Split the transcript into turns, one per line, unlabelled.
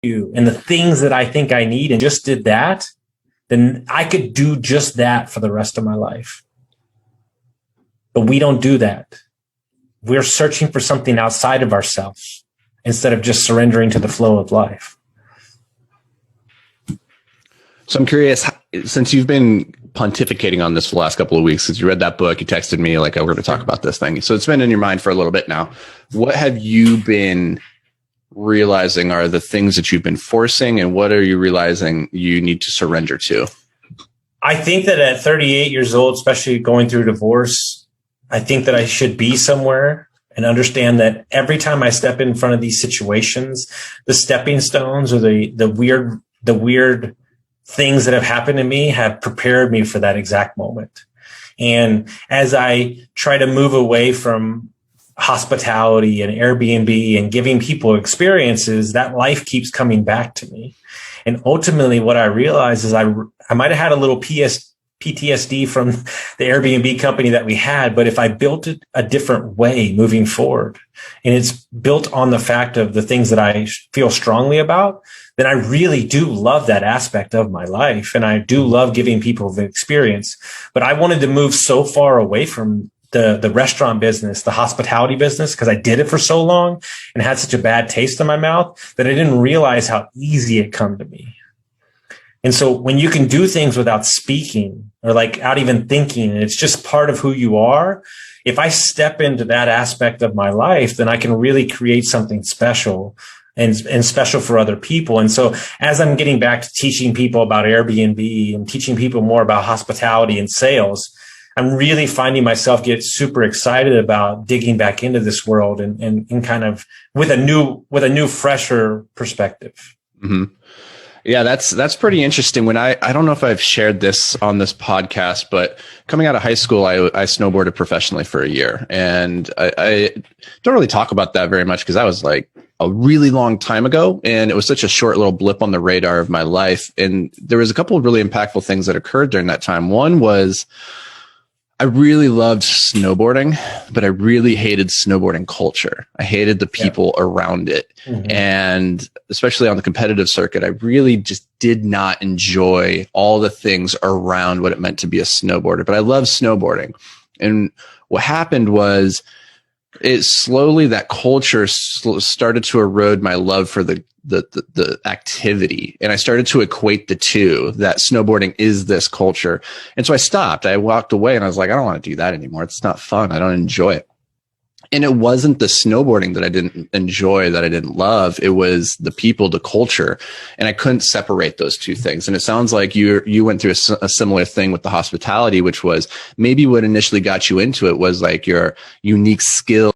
and the things that I think I need and just did that, then I could do just that for the rest of my life. But we don't do that. We're searching for something outside of ourselves instead of just surrendering to the flow of life.
So I'm curious, since you've been pontificating on this for the last couple of weeks, since you read that book, you texted me like, oh, we're going to talk about this thing. So it's been in your mind for a little bit now. What have you been realizing are the things that you've been forcing, and what are you realizing you need to surrender to?
I think that at 38 years old, especially going through divorce, I think that I should be somewhere and understand that every time I step in front of these situations, the stepping stones or the weird things that have happened to me have prepared me for that exact moment. And as I try to move away from hospitality and Airbnb and giving people experiences, that life keeps coming back to me. And ultimately what I realized is I might have had a little PTSD from the Airbnb company that we had, but if I built it a different way moving forward, and it's built on the fact of the things that I feel strongly about, then I really do love that aspect of my life. And I do love giving people the experience. But I wanted to move so far away from the restaurant business, the hospitality business, because I did it for so long and had such a bad taste in my mouth that I didn't realize how easy it come to me. And so when you can do things without speaking or like out even thinking, and it's just part of who you are, if I step into that aspect of my life, then I can really create something special and special for other people. And so as I'm getting back to teaching people about Airbnb and teaching people more about hospitality and sales, I'm really finding myself get super excited about digging back into this world and kind of with a new, fresher perspective.
Mm-hmm. Yeah, that's pretty interesting. When I don't know if I've shared this on this podcast, but coming out of high school, I snowboarded professionally for a year, and I don't really talk about that very much because that was like a really long time ago, and it was such a short little blip on the radar of my life. And there was a couple of really impactful things that occurred during that time. One was I really loved snowboarding, but I really hated snowboarding culture. I hated the people around it. Mm-hmm. And especially on the competitive circuit, I really just did not enjoy all the things around what it meant to be a snowboarder, but I love snowboarding. And what happened was that culture started to erode my love for the activity. And I started to equate the two, that snowboarding is this culture. And so I stopped. I walked away and I was like, I don't want to do that anymore. It's not fun. I don't enjoy it. And it wasn't the snowboarding that I didn't enjoy, that I didn't love. It was the people, the culture. And I couldn't separate those two things. And it sounds like you went through a similar thing with the hospitality, which was maybe what initially got you into it was like your unique skill